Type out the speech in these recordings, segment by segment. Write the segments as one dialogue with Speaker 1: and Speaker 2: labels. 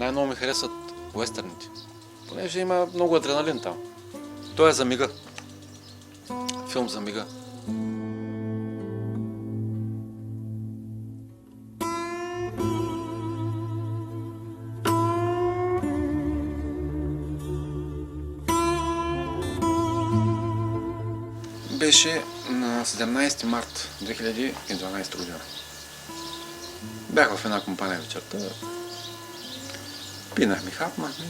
Speaker 1: Най-много ми харесват уестърните, понеже има много адреналин там. Той е за мига. Филм за мига. Беше на 17 март 2012 година. Бях в една компания вечерта. Пинахме, хапнахме.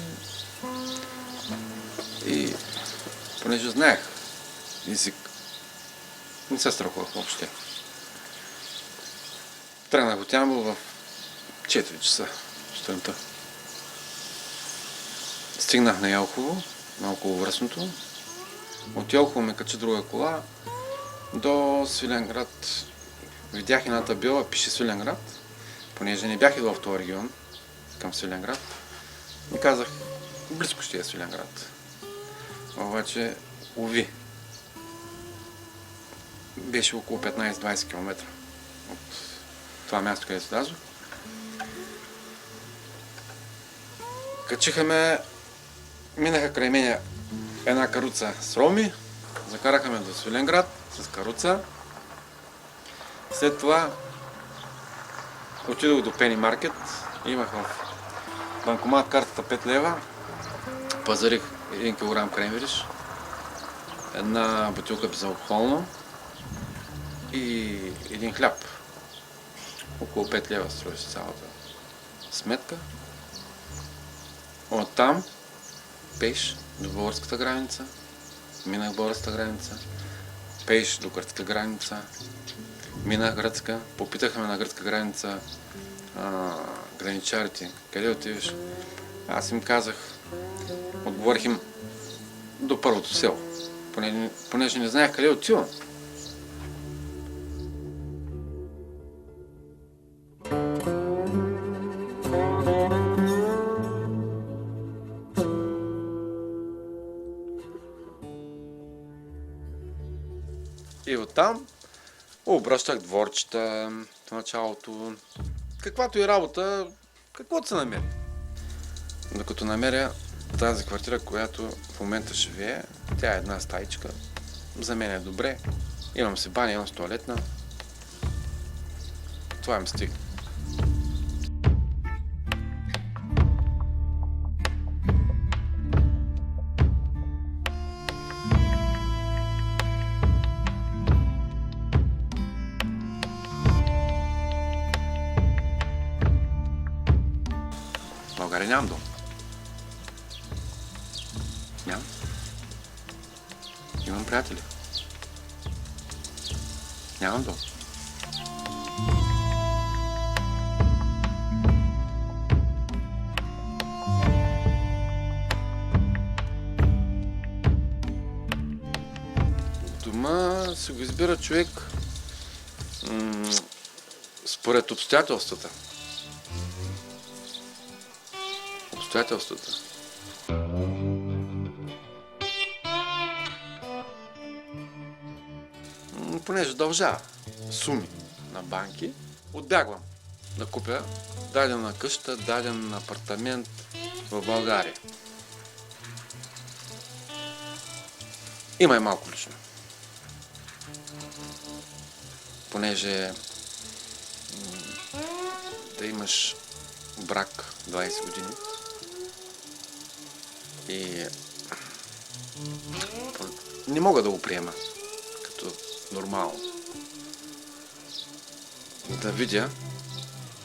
Speaker 1: И понеже знаех език, не се страхувах въобще. Тръгнах от Ямбол в 4 часа сутринта. Стигнах на Елхово, на околовръстното. От Елхово ме качи друга кола до Свиленград. Видях една табела, пише Свиленград, понеже не бях идвал в този регион, към Свиленград. И казах, близко ще е Свиленград. Обаче, уви, беше около 15-20 км от това място, където слязох. Качиха ме, минаха край мене една каруца с роми, закараха ме до Свиленград с каруца. След това отидох до Пени Маркет, имах в банкомат картата 5 лева, пазарих 1 кг кренвириш, една бутилка безалкохолно и един хляб. Около 5 лева струваше цялата сметка. Оттам пеш до българската граница, минах българската граница, пеш до гръцка граница, минах гръцка, попитахме на гръцка граница граничарите, къде отиваш? Аз им казах, отговорих им до първото село, понеже не знаех къде отивам. И оттам обръщах дворчета в началото, каквато и работа, каквото се намери. Докато намеря тази квартира, която в момента живее, тя е една стаичка, за мен е добре, имам си баня, имам си тоалетна, това ми стига. В България нямам дом. Нямам. Имам приятели. Нямам дом. Дома се го избира човек според обстоятелствата. Понеже дължа суми на банки, отбягвам да купя дадена къща, даден апартамент в България. Има и малко лично. Понеже да имаш брак 20 години и не мога да го приема като нормално. Да видя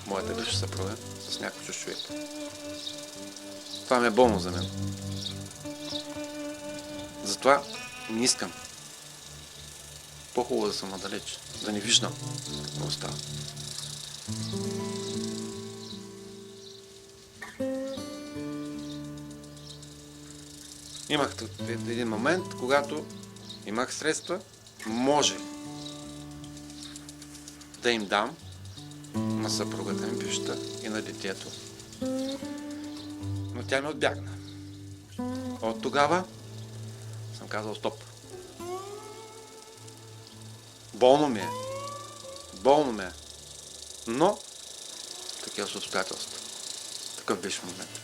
Speaker 1: моята бивша съпруга с някой чуж човек. Това ми е болно за мен. Затова не искам. По-хубаво да съм надалеч, да не виждам какво става. Имах един момент, когато имах средства, може да им дам на съпругата ми бившата и на детето. Но тя ме отбягна. От тогава съм казал стоп. Болно ми е. Но такива са обстоятелства. Какъв беше момент?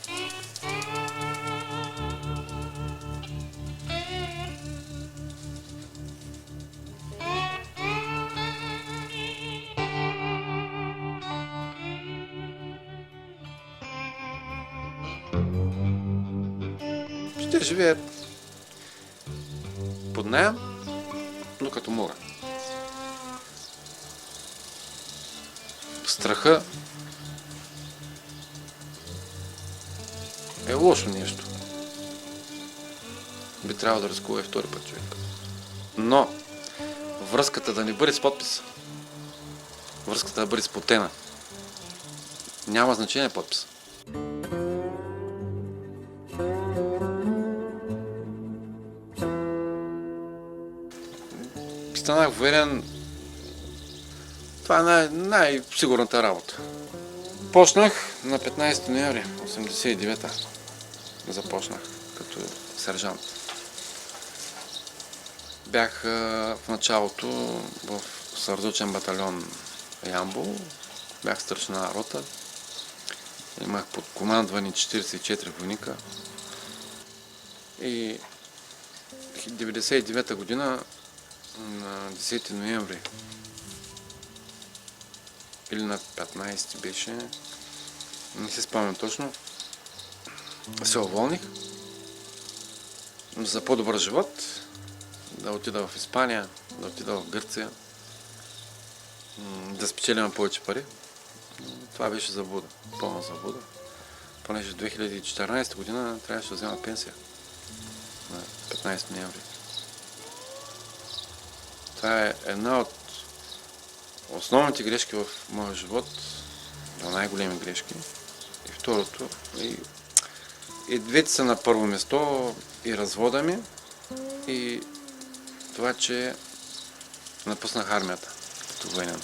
Speaker 1: Ще живеят под наем, но като мога. Страха е лошо нещо. Би трябвало да рискува и втори път човек. Но връзката да не бъде с подпис. Връзката да бъде сплотена. Няма значение подпис. Станах уверен, това е най-сигурната работа. Почнах на 15 ноември 1989-та. Започнах като сержант. Бях в началото в сърдучен батальон Ямбол. Бях старшина на рота. Имах под командване 44 войника. И 1999 година на 10 ноември или на 15 беше, не се спомням точно, се уволних за по-добър живот, да отида в Испания, да отида в Гърция, да спечелям повече пари. Това беше заблуда, пълна заблуда, понеже в 2014 година трябваше да взема пенсия на 15 ноември. Това е една от основните грешки в моя живот, най-големи грешки. И второто, и двете са на първо место, и развода ми, и това, че напуснах армията като военен.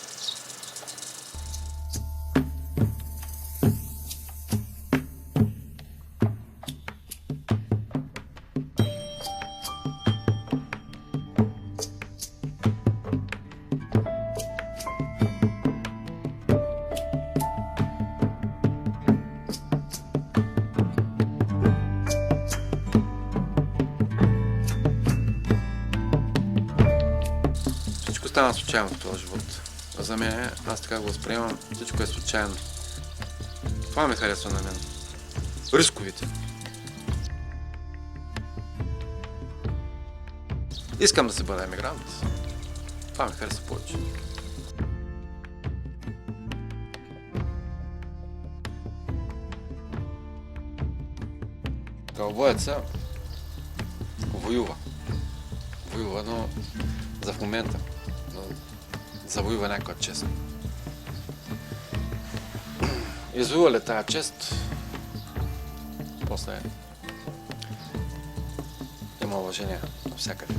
Speaker 1: Стана случайно в този живот. За мен, аз така го възприемам, всичко е случайно. Това ми харесва на мен. Рисковите. Искам да се бъда емигрант. Това ми харесва повече. Кълбоеца воюва. Воюва, но за в момента. Завоюва някаква чест. Извоюва ли тази чест, после има уважение навсякъде.